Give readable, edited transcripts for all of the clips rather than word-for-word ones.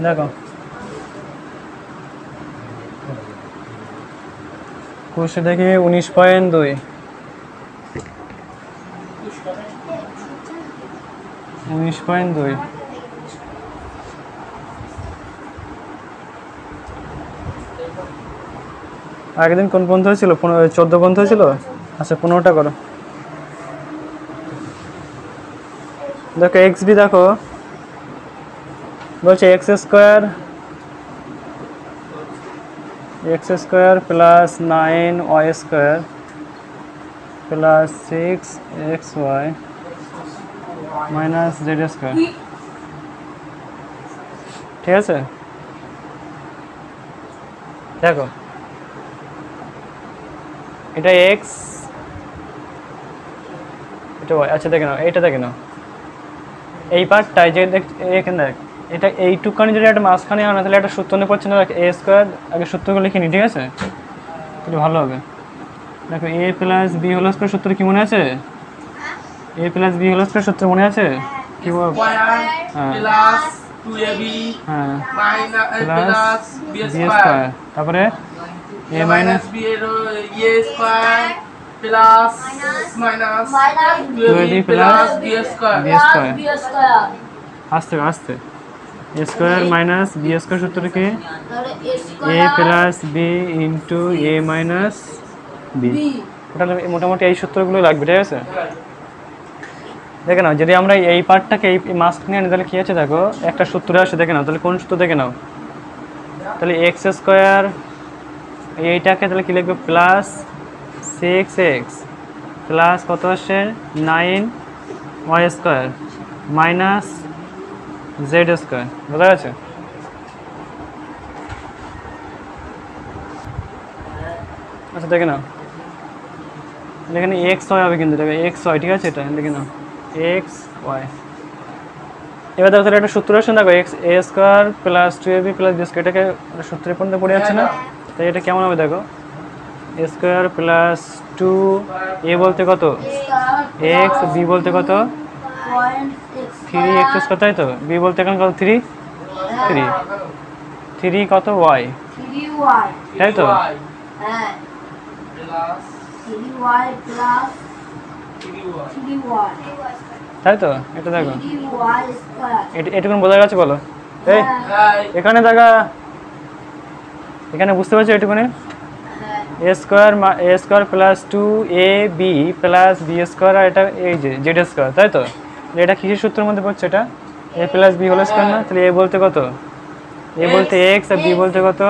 দেখো কোষে দেখি 19.2 19.2 আগের দিন কোন পর্যন্ত হয়েছিল? 14 পর্যন্ত হয়েছিল। আচ্ছা 15টা করো। দেখো এক্স বি দেখো বলছে x square plus 9 y square plus 6 x y minus z square. ঠিক আছে, দেখো এটা এক্স এটা ওয়াই। আচ্ছা দেখে নাও, এইটা দেখে নাও, এই পার্টটাই যে এখানে দেখ, এটা এইটুকানি যদি একটা মাঝখানে আনা তাহলে একটা সূত্র নিয়ে পড়ছে না। এ স্কোয়ার আগে সূত্রগুলো লিখে নি, ঠিক আছে, তাহলে ভালো হবে। দেখো এ প্লাস বি হোল স্কোয়ার সূত্র কি মনে আছে? A plus B whole square সূত্র মনে আছে? কি বল? প্লাস 2ab হ্যাঁ প্লাস b স্কয়ার, তারপরে a মাইনাস b এর a square plus minus 2ab plus b square. আস্তে আস্তে এ স্কোয়ার মাইনাস বি স্কোয়ার সূত্র কি? A plus b into a minus B. ওটা মোটামুটি এই সূত্রগুলো লাগবে, ঠিক আছে। দেখে নাও, যদি আমরা এই পার্টটাকে এই মাঝখানে আনি তাহলে কী আছে দেখো, একটা সূত্র আসে, দেখে নাও তাহলে কোন সূত্র দেখে নাও। তাহলে এক্স স্কোয়ার এইটাকে তাহলে কী লিখবে? প্লাস 6x প্লাস কত আসে 9 y square minus z square. বোঝা গেছে? আচ্ছা দেখে নাও, এখানে এক্স ওয়াই হবে কিন্তু, দেখো এক্স ওয়াই, ঠিক আছে, এটা দেখে নাও এক্স ওয়াই। এবার দেখো তাহলে একটা সূত্র আসে, দেখো x a square plus 2ab plus b square, এটাকে সূত্রের পর্যন্ত পড়ে যাচ্ছে না, তাই এটা কেমন হবে দেখো, এ স্কোয়ার প্লাস 2 এ বলতে কত এক্স, বি বলতে কত 3 এক্স স্কোয়ার, তাই তো, বি বলতে এখন কত 3 3 কত ওয়াই, তাই তো। তাই তো, এটা দেখো এটুকুন বোঝা গেছে বলো? এই এখানে দেখা, এখানে বুঝতে পারছো এটুকুনে? A square plus 2ab plus b square, আর এটা এই যে জেড স্কোয়ার, তাই তো। এটা কিসের সূত্রের মধ্যে পড়ছে? এটা এ প্লাস বি হোল স্কোয়ার না? তাহলে এ বলতে কত, এ বলতে এক্স আর বি বলতে কত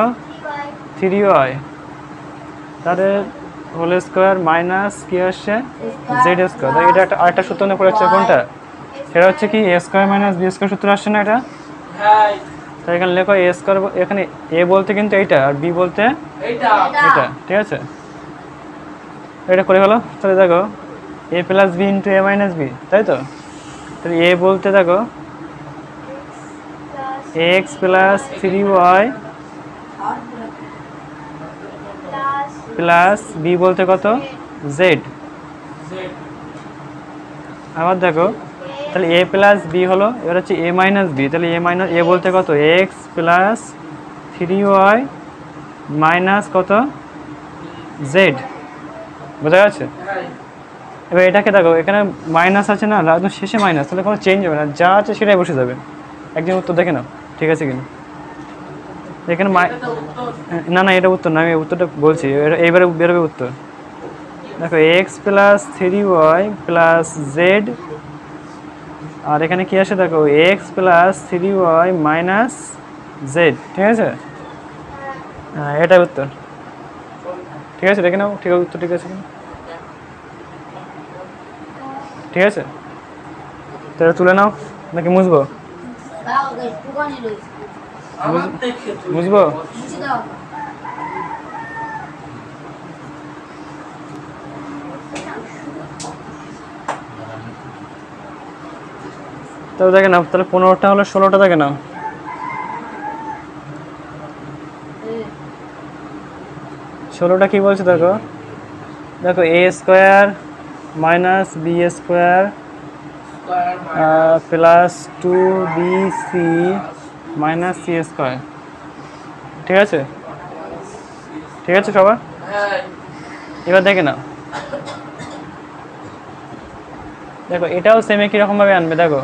3y, তাহলে হোল স্কোয়ার মাইনাস কি আসছে জেড স্কোয়ার। এটা একটা আরেকটা সূত্র মধ্যে পড়েছে, কোনটা? সেটা হচ্ছে কি এ স্কোয়ার মাইনাস বি স্কোয়ার সূত্র আসছে না এটা? তাই এখানে লেখো এ স্কোয়ার, এখানে এ বলতে কিন্তু এইটা আর বি বলতে এটা, ঠিক আছে। এটা করে গেলো, তাহলে দেখো এ plus b into a minus B, তাই তো। তাহলে এ বলতে দেখো x plus 3y plus B বলতে কত জেড। আবার দেখো তাহলে এ প্লাস বি হলো, এবার হচ্ছে এ মাইনাস বি, তাহলে এ বলতে কত এক্স প্লাস 3y মাইনাস কত জেড। বোঝা গেছে? এবার এটাকে দেখো, এখানে মাইনাস আছে না, একদম শেষে মাইনাস, তাহলে কোনো চেঞ্জ হবে না, যা আছে সেটাই বসে যাবে। একদিন উত্তর দেখে নাও, ঠিক আছে কিনা। এখানে না না, এটা উত্তর না, আমি উত্তরটা বলছি, এইবারে বেরোবে উত্তর। দেখো x plus 3y plus z, আর এখানে কি আসে দেখো x plus 3y minus Z, ঠিক আছে। হ্যাঁ এটাই উত্তর, ঠিক আছে, দেখে নাও ঠিক আছে, উত্তর ঠিক আছে কিনা। ঠিক আছে, তাহলে তুলে নাও নাকি মুছবো? বুঝবো? তাহলে দেখে নাও, তাহলে 15টা হলো 16টা দেখে নাও। ষোলোটা কি বলছে দেখো, দেখো a square minus b square square minus plus 2bc minus c square. ঠিক আছে, ঠিক আছে সবার? হ্যাঁ এবার দেখে নাও, দেখো এটাও সেম একই রকম ভাবে আনবে। দেখো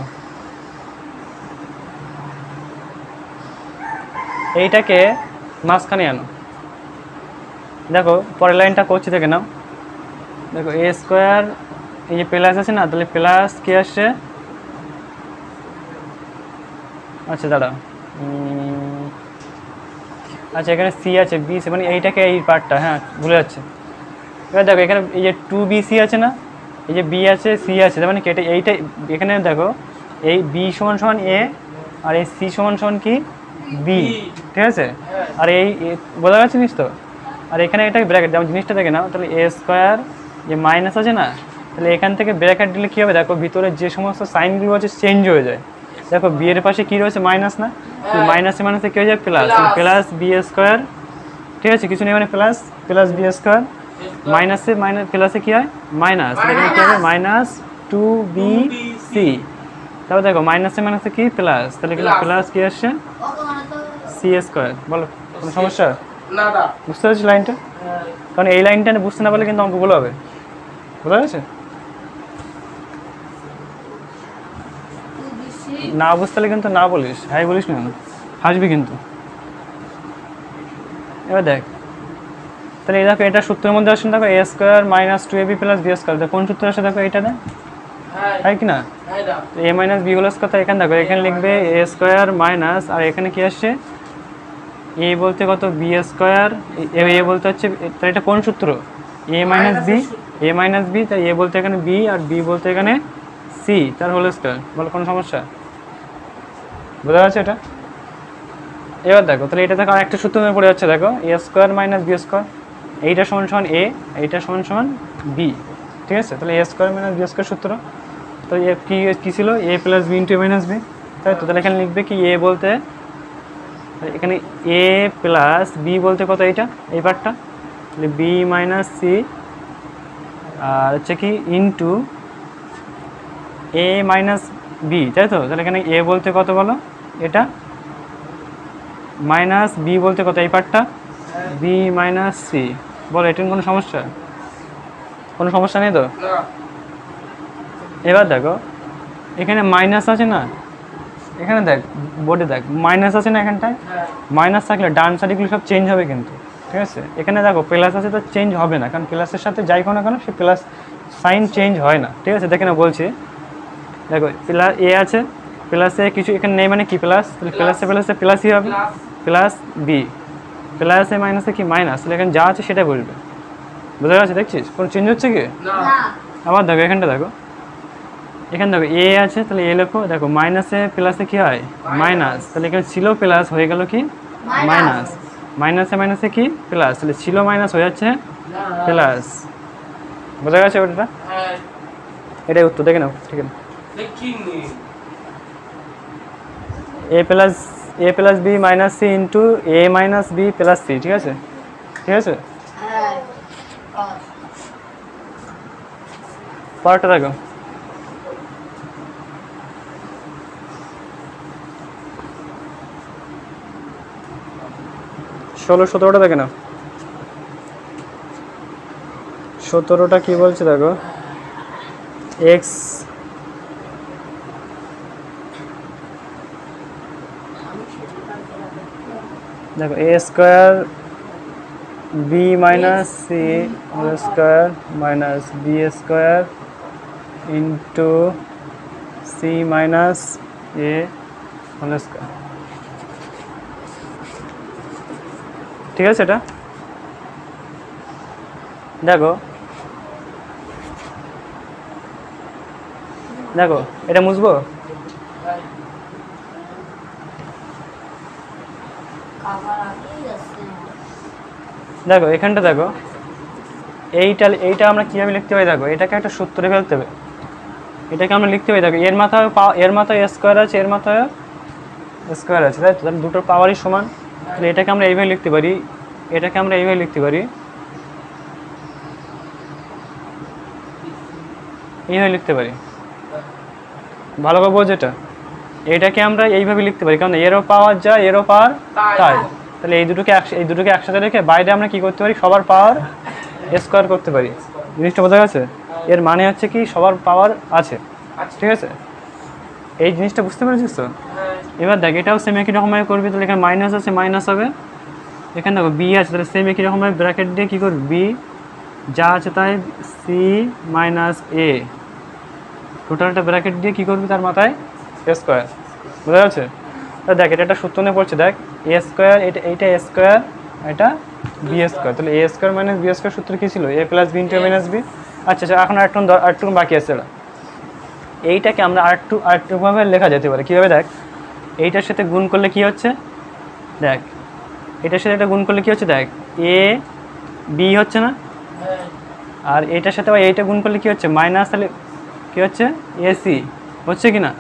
এইটাকে মাঝখানে আনো। দেখো পরের লাইনটা করছি, দেখে নাও। দেখো এ স্কোয়ার, এই যে প্লাস আছে না, তাহলে প্লাস কি আসছে? আচ্ছা দাঁড়া, আচ্ছা এখানে সি আছে, বি সি, মানে এইটাকে এই পার্টটা, হ্যাঁ ভুলে যাচ্ছে। এবার দেখো এখানে এই যে 2bc আছে না, এই যে বি আছে সি আছে, তার মানে কেটে এইটা এখানে দেখো এই বি সমান সমান এ আর এই সি সমান সমান কি বি। ঠিক আছে, আর এই বোঝা যাচ্ছে জিনিস তো। আর এখানে এটা ব্র্যাকেট, যেমন জিনিসটা দেখে নাও, তাহলে এ স্কোয়ার যে মাইনাস আছে না, তাহলে এখান থেকে ব্র্যাকেট দিলে কী হবে? দেখো ভিতরে যে সমস্ত সাইনগুলো আছে চেঞ্জ হয়ে যায়। দেখো বি এর পাশে কী রয়েছে? মাইনাস না, মাইনাসে মাইনাসে কী হয়ে যায়? Plus, plus b square. ঠিক আছে, কিছু নেই মানে প্লাস, প্লাস বি স্কোয়ার মাইনাসে মাইনাস প্লাসে কী হয়? মাইনাস, এখানে কী হবে? Minus 2bc। তারপর দেখো মাইনাসে মাইনাসে কি? প্লাস, তাহলে এখানে প্লাস কি আসছে? C square. বলো কোনো সমস্যা? না না বুঝতে পারছি লাইনটা? কারণ এই লাইনটা বুঝতে না পারলে কিন্তু অঙ্কগুলো হবে। বোঝা গেছে? না বুঝতে পারলে কিন্তু না বলিস, হ্যাঁ বলিস না, হাসবি কিন্তু। এবার দেখ, তাহলে এই দেখো এটা সূত্রের মধ্যে আসেন, দেখো a square minus 2ab plus b square. কোন সূত্র আসে দেখো এইটা না, তাই কি না? A minus b whole square. তাই এখানে দেখো, এখানে লিখবে এ স্কোয়ার মাইনাস, আর এখানে কি আসছে? এ বলতে কত? B square. এ বলতে হচ্ছে, তাহলে এটা কোন সূত্র? এ মাইনাস বি, এ মাইনাস বি, তাই এ বলতে এখানে বি আর বি বলতে এখানে সি, তার হোল স্কোয়ার। বলো কোনো সমস্যা? বোঝা যাচ্ছে এটা? এবার দেখো, তাহলে এটা দেখো আরেকটা সূত্র মনে পড়ে যাচ্ছে। দেখো a square minus b square, এইটা সমান সমান এ, এইটা সমান সমান বি। ঠিক আছে, তাহলে a square minus b square সূত্র। তো এ কী ছিল? A plus b into a minus B, তাই তো? তাহলে এখানে লিখবে কি? এ বলতে এখানে এ প্লাস বি বলতে কত? এইটা, এই পার্টটা, তাহলে বি মাইনাস সি, আর হচ্ছে কি ইন্টু এ মাইনাস বি, তাই তো? তাহলে এখানে এ বলতে কত বলো? এটা মাইনাস বি বলতে কত? এই পার্টটা, বি মাইনাস সি। বলো এটার কোনো সমস্যা? কোনো সমস্যা নেই তো? এবার দেখো এখানে মাইনাস আছে না, এখানে দেখ বোর্ডে দেখ মাইনাস আছে না, এখানটায় মাইনাস থাকলে ডান সাইডগুলো সব চেঞ্জ হবে কিন্তু। ঠিক আছে, এখানে দেখো প্লাস আছে তো চেঞ্জ হবে না, কারণ প্লাসের সাথে যাই কোনো না কেন সে প্লাস সাইন চেঞ্জ হয় না। ঠিক আছে, দেখে না বলছি, দেখো প্লাস এ আছে, প্লাসে কিছু এখানে নেই মানে কি? প্লাস, তাহলে প্লাসে প্লাসে প্লাসই হবে, প্লাস বি, প্লাসে মাইনাসে কি? মাইনাস। তাহলে এখানে যা আছে সেটা বলবে। বোঝা যাচ্ছে? দেখছিস কোনো চেঞ্জ হচ্ছে কি? আবার দেখো এখানটা, দেখো এখানে দেখো এ আছে, তাহলে এ লেখো। দেখো মাইনাসে প্লাসে কি হয়? মাইনাস, তাহলে এখানে ছিল প্লাস হয়ে গেল কি? মাইনাস, মাইনাসে মাইনাসে কি? প্লাস, তাহলে ছিল মাইনাস হয়ে যাচ্ছে প্লাস। বোঝা গেছে ওটা? এটাই উত্তর, দেখে নাও। ঠিক আছে, a plus B minus c into a minus b plus c. ঠিক আছে, ঠিক আছে, পরেরটা দেখো। ষোলো 17টা দেখে নাও। 17টা কি বলছে দেখো, এক্স দেখো a square b minus c whole square minus b square into c minus a whole square. ঠিক আছে, এটা দেখো, দেখো এটা মুছবো। দেখো এখানটা দেখো, এইটা আমরা কীভাবে লিখতে পারি? দেখো এটাকে একটা সূত্রে ফেলতে হবে, এটাকে আমরা লিখতে পারি। দেখো এর মাথায় স্কোয়ার আছে, এর মাথায় স্কোয়ার আছে, তাই তো? তাহলে দুটোর পাওয়ারই সমান। তাহলে এটাকে আমরা এইভাবে লিখতে পারি, এটাকে আমরা এইভাবে লিখতে পারি, এইভাবে লিখতে পারি। ভালো করে বোঝ এটা। এটাকে আমরা এইভাবে লিখতে পারি, কারণ এরও পাওয়ার যা এরও পাওয়ার তাই। তাহলে এই দুটোকে একসাথে রেখে বাইরে আমরা কি করতে পারি, সবার পাওয়ার স্কোয়ার করতে পারি। জিনিসটা বোঝা গেছে? এর মানে হচ্ছে কি সবার পাওয়ার আছে, ঠিক আছে? এই জিনিসটা বুঝতে পেরেছিস তো? এবার দেখ এটাও সেম একই রকমভাবে করবি। তাহলে এখানে মাইনাস আছে, মাইনাস হবে। এখানে দেখো বি আছে, তাহলে সেম একই রকমভাবে ব্র্যাকেট দিয়ে কী করবি, বি যা আছে তাই সি মাইনাস এ, টোটালটা ব্র্যাকেট দিয়ে কী করবি, তার মাথায় স্কোয়ার। বোঝা যাচ্ছে? তা দেখ এটা একটা সূত্র নিয়ে পড়ছে, দেখ এ স্কোয়ার, এইটা এ স্কোয়ার, এটা বি স্কোয়ার। তাহলে a square minus b square সূত্র কী ছিল, a plus b into a minus B. আচ্ছা আচ্ছা, এখন আরেকটু বাকি আছে। এটা এইটাকে আমরা আরেকটুভাবে লেখা যেতে পারে। কীভাবে দেখ, এইটার সাথে গুণ করলে কী হচ্ছে, দেখ এটার সাথে এটা গুণ করলে কী হচ্ছে, দেখ এ বি হচ্ছে না, আর এইটার সাথে আবার এইটা গুণ করলে কী হচ্ছে মাইনাস, তাহলে কী হচ্ছে এসি হচ্ছে কি না,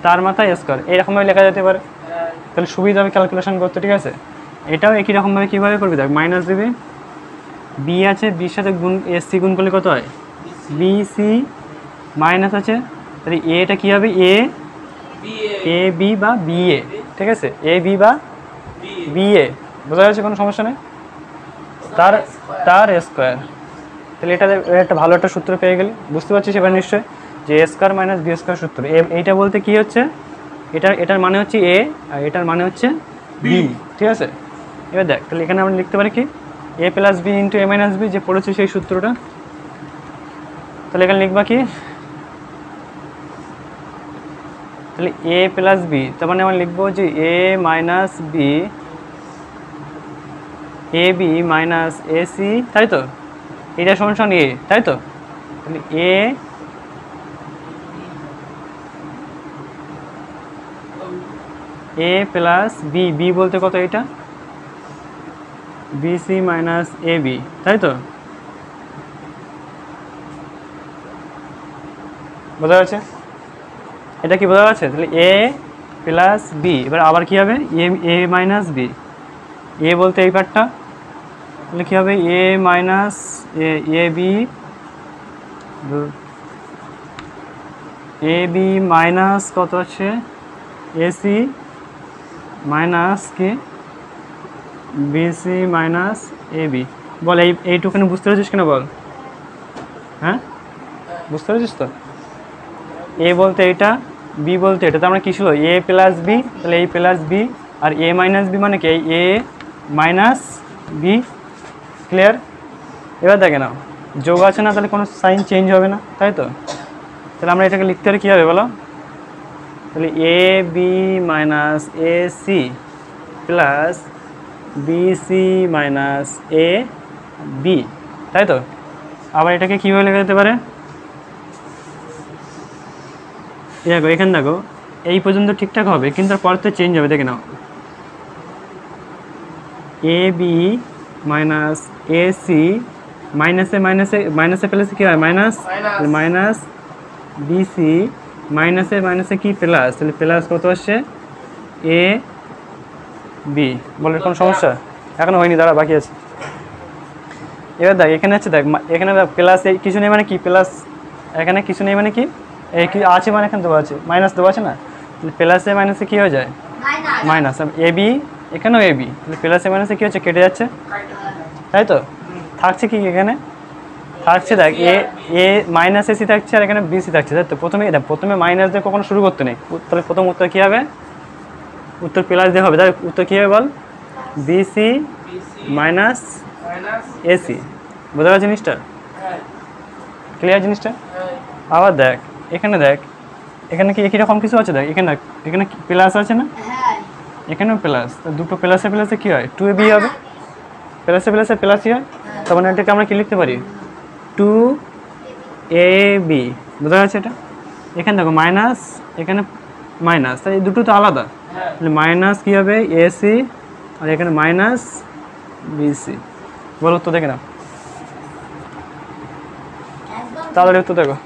তার মাথায় স্কোয়ার। এইরকমভাবে লেখা যেতে পারে, তাহলে সুবিধা হবে ক্যালকুলেশন করতে, ঠিক আছে? এটাও একই রকমভাবে কীভাবে করবি, দেখ মাইনাস দিবি, বি আছে, বির সাথে গুণ এসি গুণ করলে কত হয়, বি সি, মাইনাস আছে, তাহলে এটা কী হবে এ বি বা বি এ, ঠিক আছে? এ বি বা বি এ, বোঝা যাচ্ছে? কোনো সমস্যা নেই। তার স্কোয়ার। তাহলে এটা একটা ভালো একটা সূত্র পেয়ে গেলি, বুঝতে পারছিস এবার নিশ্চয়ই, যে এ স্কোয়ার মাইনাস বি স্কোয়ার সূত্র। এইটা বলতে কী হচ্ছে, এটার মানে হচ্ছে এ আর এটার মানে হচ্ছে বি, ঠিক আছে? এবার দেখ তাহলে এখানে আমরা লিখতে পারি কি, a plus b into a minus B, যে পড়েছে সেই সূত্রটা। তাহলে এখানে লিখবা কি, তাহলে এ প্লাস বি, তার মানে আমরা লিখবো যে a minus b, a b minus a c, তাই তো? এটা সমান এ, তাই তো? তাহলে এ প্লাস বি, বি বলতে কত, এটা B c minus a b, তাই তো? বোঝা যাচ্ছে? এটা কি বোঝা যাচ্ছে? তাহলে এ প্লাস বি, এবার আবার কী হবে, এ মাইনাস বি, এ বলতে এই পার্টটা, তাহলে কী হবে এ মাইনাস এ বি মাইনাস কত আছে এসি মাইনাস কি বিসি মাইনাস এ বি। বল এইটুখানি বুঝতে পেরেছিস কিনা বল? হ্যাঁ বুঝতে পেরেছিস তো? এ বলতে এইটা, বি বলতে এটা, তো আমরা কী ছিল এ প্লাস বি, তাহলে এই প্লাস বি, আর এ মাইনাস বি মানে কি এ মাইনাস বি। ক্লিয়ার? এবার দেখে নাও যোগ আছে না, তাহলে কোনো সাইন চেঞ্জ হবে না, তাই তো? তাহলে আমরা এটাকে লিখতে পারি কী হবে বলো, তাহলে a b minus a c plus b c minus a b, তাই তো? আবার এটাকে কীভাবে লেখা যেতে পারে, দেখো এখানে দেখো এই পর্যন্ত ঠিকঠাক হবে, কিন্তু তারপর তো চেঞ্জ হবে, দেখে নাও এ বি মাইনাস এ সি, মাইনাসে প্লাসে কী হয় মাইনাস বিসি, মাইনাসে কি প্লাস, তাহলে প্লাস কত আসছে এ বি। বলে কোনো সমস্যা এখনো হয়নি, দাঁড়া বাকি আছে। এবার দেখ এখানে আছে, দেখ এখানে প্লাস কিছু নেই মানে কি, প্লাস এখানে কিছু নেই মানে কি, এই কি আছে মানে এখানে দেওয়া আছে, মাইনাস দেওয়া আছে না, তাহলে প্লাসে মাইনাসে কী হয়ে যায় মাইনাস। এ বি, এখানেও এ বি, তাহলে প্লাসে মাইনাসে কী হচ্ছে কেটে যাচ্ছে, তাই তো? থাকছে কি এখানে, থাকছে দেখ এ মাইনাস এসি থাকছে, আর এখানে বিসি থাকছে, তাই তো? প্রথমে মাইনাস দিয়ে কখনো শুরু করতে নেই, তাহলে প্রথম উত্তর কী হবে, উত্তর প্লাস দিয়ে হবে, তাই উত্তর কী হবে বল, বিসি মাইনাস এসি। বোঝা গেছে জিনিসটা? ক্লিয়ার জিনিসটা? আবার দেখ এখানে কি একই রকম কিছু আছে, দেখ এখানে প্লাস আছে না, এখানেও প্লাস, দুটো প্লাসে কী হয় 2ab হবে, প্লাসে প্লাসই হয়, তখন এটাকে আমরা কী লিখতে পারি 2ab। বোঝা যাচ্ছে এটা? এখানে দেখো মাইনাস, এখানে মাইনাস, তাই এই দুটো তো আলাদা, তাহলে মাইনাস কী হবে এসি, আর এখানে মাইনাস বিসি। বলো তো দেখে নাও, তাহলে একটু দেখো,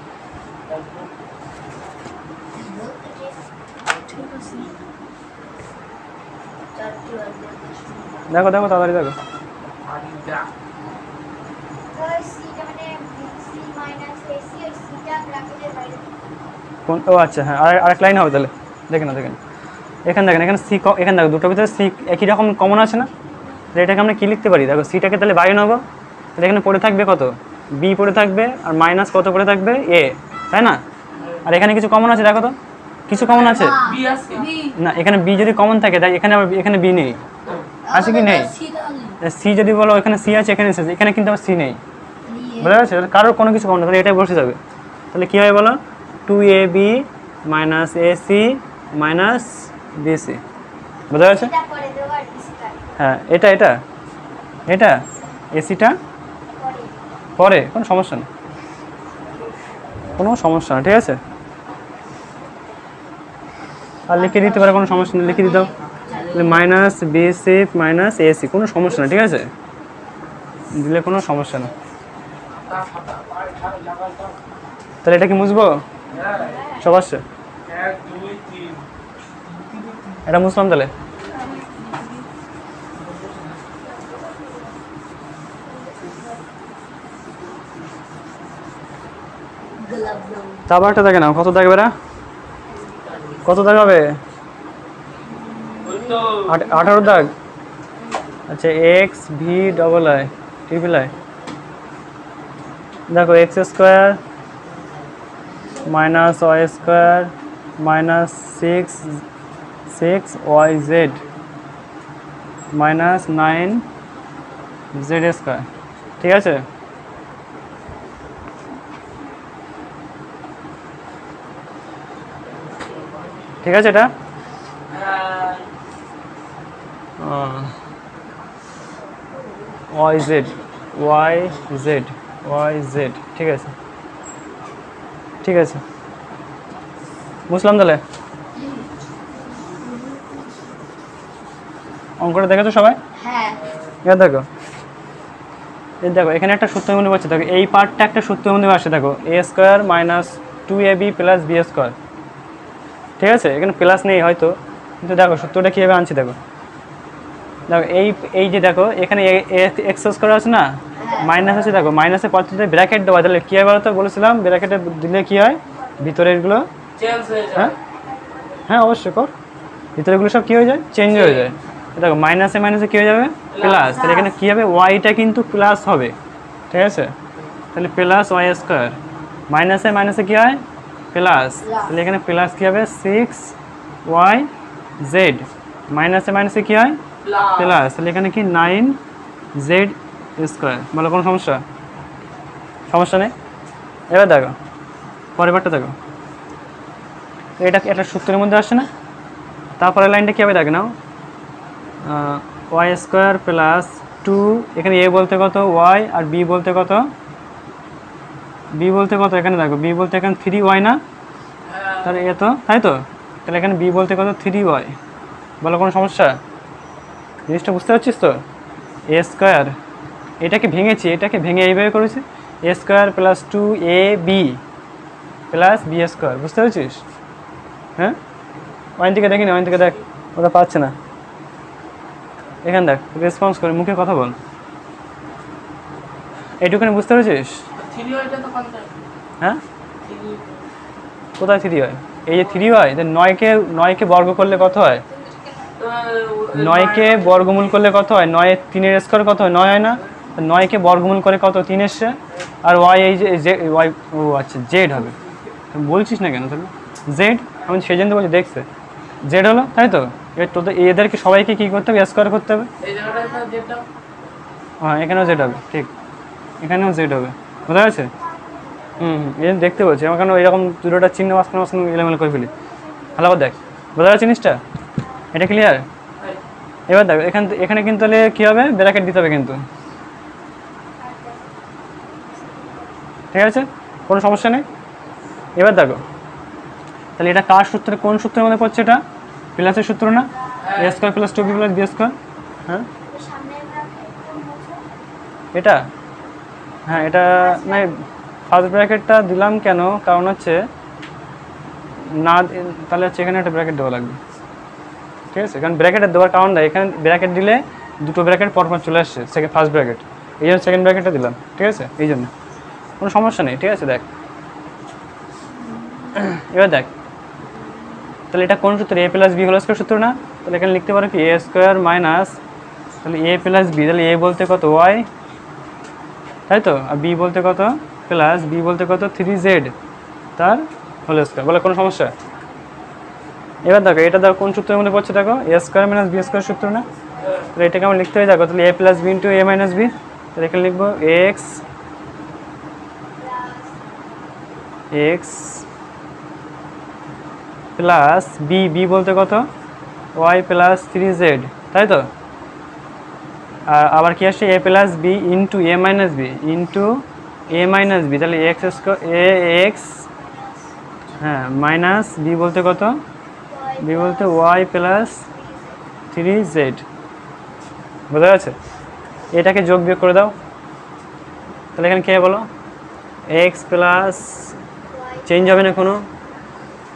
তাড়াতাড়ি দেখো। কোন, ও আচ্ছা হ্যাঁ, আরেক লাইন হবে তাহলে, দেখেন এখানে দেখেন, এখানে সি, এখানে দেখো দুটোর ভিতরে সি একই রকম কমন আছে না, তাহলে এটাকে আমরা কী লিখতে পারি, দেখো সিটাকে তাহলে বাইরে নেবো, তাহলে এখানে পড়ে থাকবে কত, বি পড়ে থাকবে, আর মাইনাস কত পড়ে থাকবে, এ, তাই না? আর এখানে কিছু কমন আছে, দেখো তো কিছু কমন আছে বি আছে না, এখানে বি যদি কমন থাকে তাই এখানে আবার এখানে বি নেই, আছে কি নেই? সি যদি বলো এখানে সি আছে, এখানে কিন্তু আবার সি নেই, বুঝা যাচ্ছে? কারোর কোনো কিছু কমন না, তাহলে এটাই বসে যাবে। তাহলে কী হবে বলো, 2ab minus ac minus bc, বোঝা যাচ্ছে? হ্যাঁ, এটা এসিটা পরে, কোনো সমস্যা নেই, ঠিক আছে? আর লিখে দিতে পারে, কোনো সমস্যা নেই, লিখে দিতে দাও, মাইনাস বিসি মাইনাস এসি, কোনো সমস্যা না, ঠিক আছে? দিলে কোনো সমস্যা না। তাহলে এটা কি মুছবো সব আসছে? 1 2 3 এটা মুছলাম তাহলে। তারপর একটা দেখে নাও, কত দাগ বেরা, কত দাগ হবে? 18 দাগ। আচ্ছা, x v double i triple i, দেখো x square minus y square minus six y z minus 9 z square, ঠিক আছে? ঠিক আছে, এটা ওয়াই জেড ঠিক আছে, বুঝলাম। তাহলে অঙ্কটা দেখেছো সবাই? হ্যাঁ। এবার দেখো, এখানে একটা সূত্রের মধ্যে পাচ্ছে, দেখো এই পার্টটা একটা সূত্রের মধ্যে আসে, দেখো a square minus 2ab plus b square, ঠিক আছে? এখানে প্লাস নেই হয়তো, কিন্তু দেখো সূত্রটা কীভাবে আনছি, দেখো এই যে দেখো এখানে এক্স স্কোয়ার আছে না, মাইনাস আছে, দেখো মাইনাসের পরতে ব্র্যাকেট দেওয়া, তাহলে কী হয় বলতো, বলেছিলাম ব্র্যাকেটে দিলে কী হয়, ভিতরেরগুলো চেঞ্জ হয়ে যায়। হ্যাঁ অবশ্যই কর, ভিতরেগুলো সব কী হয়ে যায়, চেঞ্জ হয়ে যায়। দেখো মাইনাসে কী হয়ে যাবে, প্লাস, তাহলে এখানে কী হবে, ওয়াইটা কিন্তু প্লাস হবে, ঠিক আছে? তাহলে প্লাস ওয়াই স্কোয়ার, মাইনাসে কী হয়, প্লাস, তাহলে এখানে প্লাস কী হবে 6y জেড, মাইনাসে কী হয়, প্লাস, তাহলে এখানে কি 9z স্কোয়ার, বলো কোনো সমস্যা নেই? এবার দেখো পরের বারটা, দেখো এটা একটা সূত্রের মধ্যে আসছে না, তারপরে লাইনটা কী হবে, দেখে নাও ওয়াই স্কোয়ার প্লাস 2, এখানে এ বলতে কত ওয়াই, আর বি বলতে কত, এখানে দেখো বি বলতে এখানে 3y না, তাহলে এ তো তাই তো, তাহলে এখানে বি বলতে কত 3y, বলো কোনো সমস্যা? জিনিসটা বুঝতে পারছিস তো? এ স্কোয়ার, এটাকে ভেঙে এইভাবে করেছি, a square plus 2ab plus b square, বুঝতে পারছিস? হ্যাঁ, ওয়াইন থেকে দেখিনি, ওয়াইন থেকে দেখ, ওটা পাচ্ছে না, এখানে দেখ, রেসপন্স করে মুখে কথা বল, এইটুখানি বুঝতে পেরেছিস? হ্যাঁ, কোথায় 3 হয়, এই যে 3 হয়, 9কে বর্গ করলে কত হয়, 9কে বর্গমূল করলে কত হয়, 3-এর স্কোয়ার কত হয়, 9 হয় না? 9কে বর্গমূল করে কত, 3 এসছে, আর ওয়াই এই যে ওয়াই, ও আচ্ছা জেড হবে, বলছিস না কেন তাহলে জেড, আমি সেই জন্য বলছি, দেখছে জেড হলো, তাই তো? তোদের এদেরকে সবাইকে কী করতে হবে, স্কোয়ার করতে হবে, হ্যাঁ এখানেও জেড হবে, ঠিক এখানেও জেড হবে, বোঝা গেছে? এই দেখতে বলছি, আমার কেন এরকম দুটোটা চিহ্ন মাঝখানে এলোমেলো করে ফেলি, ভালো করে দেখ, বোঝা যাচ্ছে জিনিসটা, এটা ক্লিয়ার? এবার দেখো এখানে কিন্তু তাহলে কী হবে, ব্র্যাকেট দিতে হবে কিন্তু, ঠিক আছে, কোনো সমস্যা নেই। এবার দেখো তাহলে এটা কার সূত্রে, কোন সূত্রের মধ্যে পড়ছে, এটা প্লাসের সূত্র না, a square plus 2b plus b square, হ্যাঁ এটা, হ্যাঁ এটা না, ফার্স্ট ব্র্যাকেটটা দিলাম কেন, কারণ হচ্ছে না, তাহলে হচ্ছে এখানে একটা ব্র্যাকেট দেওয়া লাগবে, ঠিক আছে? কারণ ব্র্যাকেটের দেওয়ার কারণ দেয়, এখানে ব্র্যাকেট দিলে দুটো ব্র্যাকেট পরপর চলে আসছে, ফার্স্ট ব্র্যাকেট, এই জন্য সেকেন্ড ব্র্যাকেটটা দিলাম, ঠিক আছে? এই জন্য কোনো সমস্যা নেই, ঠিক আছে? দেখ এবার দেখ তাহলে এটা কোন সূত্র এ প্লাস বি হোল স্কোয়ার সূত্র না, তাহলে এখানে লিখতে পারো কি এ স্কোয়ার মাইনাস তাহলে এ প্লাস বি, তাহলে এ বলতে কত ওয়াই তাই তো, আর বি বলতে কত প্লাস বি বলতে কত 3z তার হোল স্কোয়ার। বলে কোনো সমস্যা? এবার দেখো এটা দেখো কোন সূত্রের মধ্যে পড়ছে দেখো a square minus b square সূত্র না, তাহলে এটাকে আমরা লিখতে হবে দেখো তাহলে a plus b into a minus b, তাহলে এখানে লিখবো x x plus b, b বলতে কত ওয়াই প্লাস 3z তাই তো, আর আবার কি আসছে এ plus b into a minus B into a minus b, তাহলে এক্স স্কোয়ার এ এক্স হ্যাঁ মাইনাস বি বলতে কত বি বলতে ওয়াই প্লাস 3z। বোঝা গেছে? এটাকে যোগ বিয়োগ করে দাও, তাহলে এখানে কে বলো এক্স প্লাস চেঞ্জ হবে না কোনো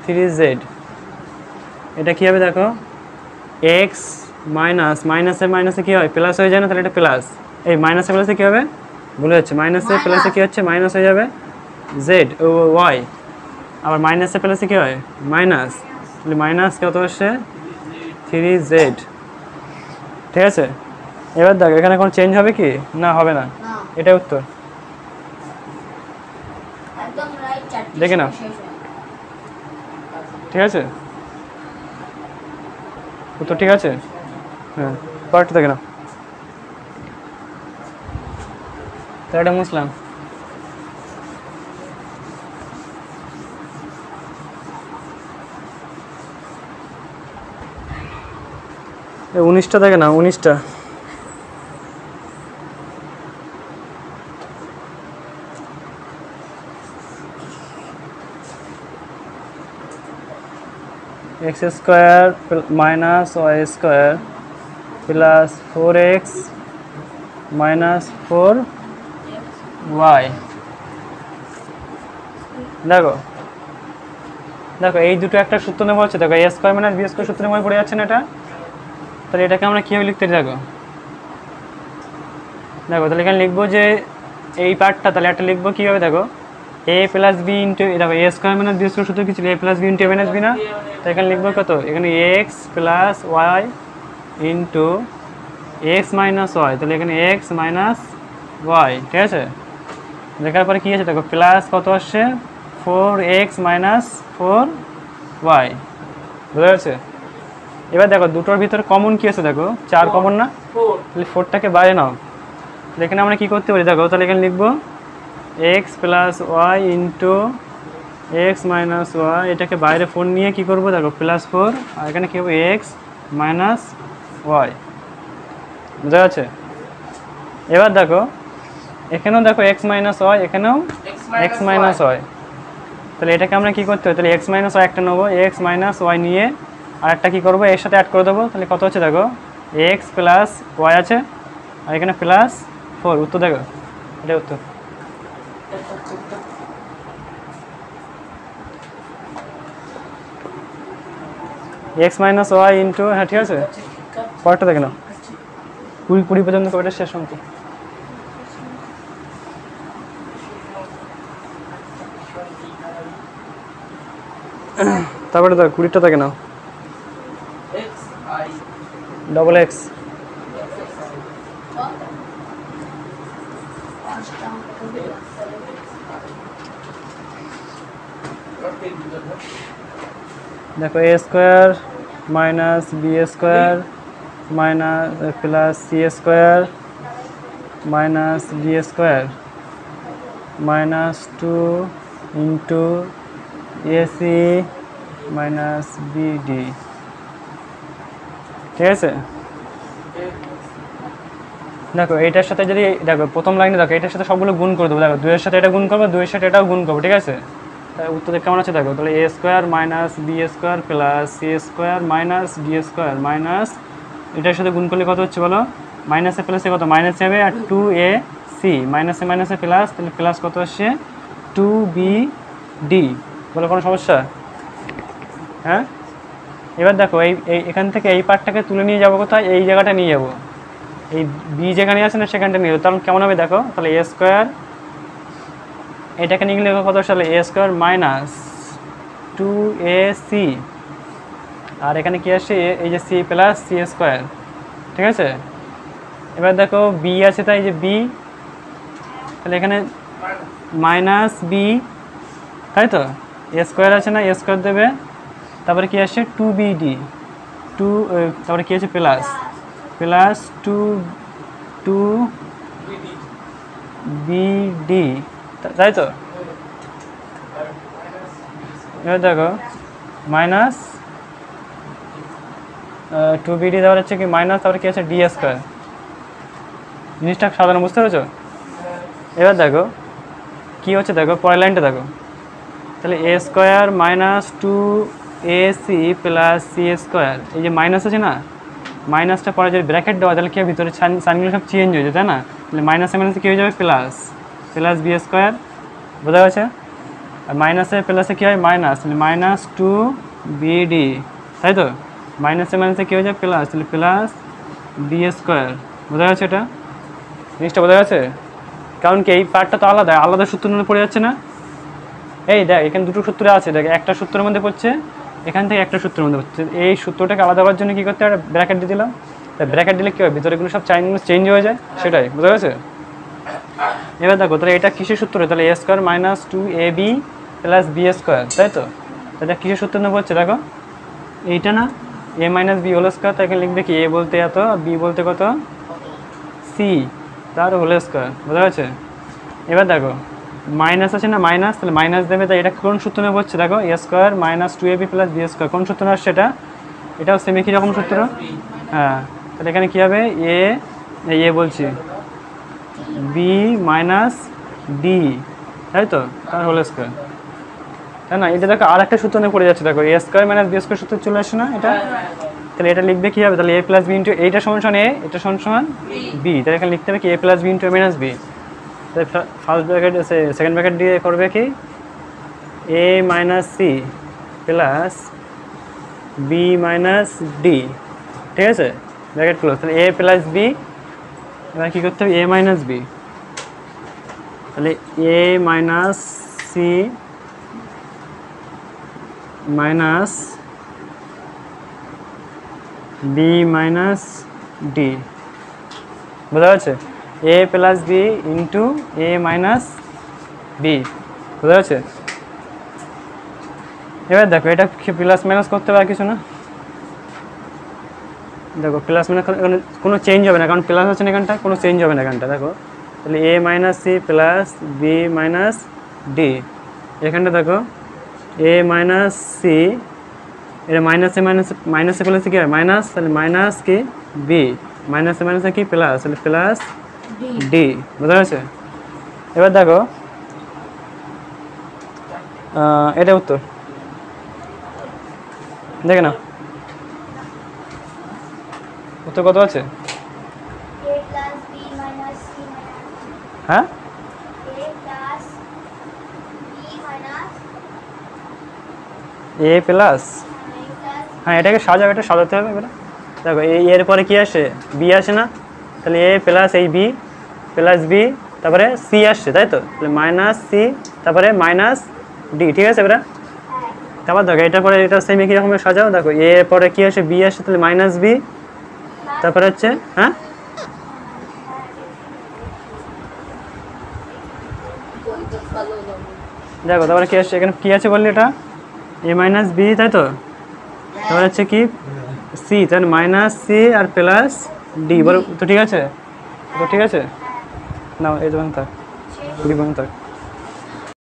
3z, এটা কী হবে দেখো এক্স মাইনাস মাইনাসে মাইনাসে কী হয় প্লাস হয়ে যায় না, তাহলে এটা প্লাস এই মাইনাসে প্লাসে কী হবে ভুলে যাচ্ছে মাইনাসে প্লাসে কী হচ্ছে মাইনাস হয়ে যাবে জেড ও ওয়াই, আবার মাইনাসে প্লাসে কী হয় মাইনাস, তাহলে মাইনাস কত আসছে 3z। ঠিক আছে? এবার দেখ এখানে কোনো চেঞ্জ হবে কি না, হবে না, এটাই উত্তর। দেখে নাও, ঠিক আছে উত্তর ঠিক আছে। হ্যাঁ পরেরটা দেখে নাও, তাহলে এটা মুছলাম। এই 19টা দেখে নাও, 19টা x square minus y square plus 4x minus 4y। দেখো দেখো এই দুটো একটা সূত্র নেওয়া হচ্ছে দেখো a square minus b square সূত্রের মধ্যে পড়ে যাচ্ছে না এটা, তাহলে এটাকে আমরা কীভাবে লিখতে দেখো দেখো তাহলে এখানে লিখবো যে এই পার্টটা তাহলে একটা লিখবো কীভাবে দেখো এ প্লাস বি ইন্টু দেখো a square minus b square সূত্র কি ছিল a plus b into a minus b না, তো এখানে লিখবো কত এখানে x plus y into x minus y, তাহলে এখানে এক্স মাইনাস ওয়াই। ঠিক আছে? লেখার পরে কী আছে দেখো প্লাস কত আসছে 4x মাইনাস 4y। বুঝা যাচ্ছে? এবার দেখো দুটোর ভিতরে কমন কী আছে দেখো 4 কমন না, তাহলে 4টাকে বাইরে নাও, তাহলে এখানে আমরা কী করতে পারি দেখো তাহলে এখানে লিখবো x plus y into x minus y, এটাকে বাইরে 4 নিয়ে কী করবো দেখো প্লাস 4, আর এখানে কী হবে এক্স মাইনাস ওয়াই। বুঝা যাচ্ছে? এবার দেখো এখানেও দেখো এক্স মাইনাস ওয়াই, এখানেও এক্স মাইনাস ওয়াই, তাহলে এটাকে আমরা কী করতে হবে তাহলে এক্স মাইনাস ওয়াই একটা নেবো, এক্স মাইনাস ওয়াই নিয়ে আর একটা কী করবো এর সাথে অ্যাড করে দেবো, তাহলে কত হচ্ছে দেখো এক্স প্লাস ওয়াই আছে আর এখানে প্লাস 4। উত্তর দেখো, এটা উত্তর। এক্স মাইনাস ওয়াই ইন্টু হ্যাঁ ঠিক আছে পরেরটা দেখে নাও 20 পর্যন্ত কয়টা শেষ অঙ্ক। তারপরে দেখো 20টা দেখে নাও ডবল এক্স देखो a square minus b square minus plus c square minus d square minus 2 into a c minus b d. ঠিক আছে? দেখো এইটার সাথে যদি দেখো প্রথম লাইনে দেখো এটার সাথে সবগুলো গুণ করে দেবো, দেখো 2 এর সাথে এটা গুণ করবো 2 এর সাথে এটাও গুণ করবো। ঠিক আছে? তাহলে উত্তর কেমন আছে দেখো তাহলে a square minus b square plus c square minus d square minus এটার সাথে গুণ করলে কত হচ্ছে বলো মাইনাসে প্লাসে কত মাইনাস যাবে আর 2a সি মাইনাসে মাইনাসে প্লাস, তাহলে প্লাস কত আসছে 2b d। বলো কোনো সমস্যা? হ্যাঁ এবার দেখো এই এখান থেকে এই পার্টটাকে তুলে নিয়ে যাবো কোথায় এই জায়গাটা নিয়ে যাবো, এই বি যেখানে আছে না সেখানটা নিয়ে যাবো, তাহলে কেমন হবে দেখো তাহলে এ স্কোয়ার এটাকে নিয়ে গেলে কত আসলে এ স্কোয়ার মাইনাস 2ac, আর এখানে কি আসছে এই যে c প্লাস c স্কোয়ার, ঠিক আছে। এবার দেখো বি আছে, তাই যে বি, তাহলে এখানে মাইনাস বি, তাই তো, এ স্কোয়ার আছে না, এ স্কোয়ার দেবে, তারপরে কি আসছে 2bd, তারপরে কি আছে প্লাস প্লাস 2bd, তাই তো। এবার দেখো মাইনাস 2bd, তারপর হচ্ছে কি মাইনাস, তারপরে কি আছে ডি স্কোয়ার। জিনিসটা সাধারণ বুঝতে পেরেছো? এবার দেখো কি হচ্ছে, দেখো পরের লাইনটা দেখো, তাহলে a square minus 2ac plus c square, এই যে মাইনাস আছে না, মাইনাসটা পরে যদি ব্র্যাকেট দেওয়া তাহলে কি হবে, ভিতরে সাইনগুলো সব চেঞ্জ হয়ে যায়, তাই না। তাহলে মাইনাসে মাইনাসে কী হয়ে যাবে, প্লাস প্লাস বি স্কোয়ার, বোঝা গেছে। আর মাইনাসে প্লাসে কী হয়, মাইনাস, তাহলে মাইনাস 2bd, তাই তো। মাইনাসে মাইনাসে কী হয়ে যায়, প্লাস, তাহলে প্লাস বি স্কোয়ার, বোঝা গেছে। এটা জিনিসটা বোঝা গেছে, কারণ কি এই পার্টটা তো আলাদা আলাদা সূত্র মধ্যে পড়ে যাচ্ছে না। এই দেখ এখানে দুটো সূত্র আছে, দেখ একটা সূত্রের মধ্যে পড়ছে, এখান থেকে একটা সূত্রের মধ্যে পড়ছে। এই সূত্রটাকে আলাদা করার জন্য কী করতে হবে, ব্র্যাকেট দিয়ে দিলাম। তাই ব্র্যাকেট দিলে কী হয়, ভিতরেগুলো সব চেঞ্জ হয়ে যায়, সেটাই বোঝা গেছে। এবার দেখো তাহলে এটা কিসের সূত্র, তাহলে a square minus 2ab plus b square, তাই তো। তাহলে কিসের সূত্র মধ্যে পড়ছে, দেখো এইটা না, a minus b whole square, তাই এখানে লিখবে কি এ বলতে এত, বি বলতে কত, সি তার হোল স্কোয়ার, বোঝা গেছে। এবার দেখো মাইনাস আছে না, মাইনাস, তাহলে মাইনাস দেবে, তাই এটা কোন সূত্র নিয়ে পড়ছে, দেখো a square minus 2ab plus b square, কোন সূত্র আসছে এটা, এটাও সেম একই রকম সূত্র। হ্যাঁ, তাহলে এখানে কী হবে, এ বলছি বি মাইনাস ডি, তাই তো, তার হোল স্কোয়ার, তাই না। এটা দেখো আর একটা সূত্র নিয়ে পড়ে যাচ্ছে, দেখো a square minus b square সূত্র চলে আসে না এটা, তাহলে এটা লিখবে কী হবে, তাহলে এ প্লাস বি ইন্টু, এইটা সমান সমান এ, এটা সমান সমান বি, তাহলে এখানে লিখতে হবে কি a plus b into a minus b. First bracket second bracket দিয়ে করবে কি a minus C plus B minus d, ঠিক আছে, ব্র্যাকেট ক্লোজ। তাহলে এ প্লাস বি, এবার কী করতে হবে এ মাইনাস বি, তাহলে এ minus c minus b minus d, বোঝা যাচ্ছে, a plus b into a minus b, বোঝা যাচ্ছে। এবার দেখো এটা প্লাস মাইনাস করতে হবে আর কিছু না, দেখো প্লাস মাইনাস কোনো চেঞ্জ হবে না, কারণ প্লাস আছে না এখানটা, কোনো চেঞ্জ হবে না এখানটা, দেখো তাহলে এ minus C plus B minus D, এখানটা দেখো এ মাইনাস সি, এটা মাইনাসে মাইনাসে প্লাসে কী হয় মাইনাস, তাহলে মাইনাস কি বি, মাইনাসে মাইনাসে কি প্লাস, তাহলে প্লাস ডি, বোঝা গেছে। এবার দেখো এটা উত্তর দেখে না, উত্তর কত আছে, হ্যাঁ এ প্লাস, হ্যাঁ এটাকে সাজাবে, এটা সাজাতে হবে। এবার দেখো এর পরে কি আসে, বি আসে না, তাহলে এ প্লাস এই বি প্লাস বি, তারপরে সি আসছে, তাই তো, তাহলে মাইনাস সি, তারপরে মাইনাস ডি, ঠিক আছে। এবার তারপর দেখো এটার পরে এটা সেম একই রকমের সাজাও, দেখো এর পরে কি আসে, বি আসে, তাহলে মাইনাস বি, তারপরে হচ্ছে হ্যাঁ দেখো তারপরে কি আসছে, এখানে কি আছে বললি, এটা এ মাইনাস বি, তাই তো, তারপরে হচ্ছে কি সি, তাহলে মাইনাস সি আর প্লাস ডি, বলো তো ঠিক আছে, তো ঠিক আছে না, এই যেমন থাক, থাক।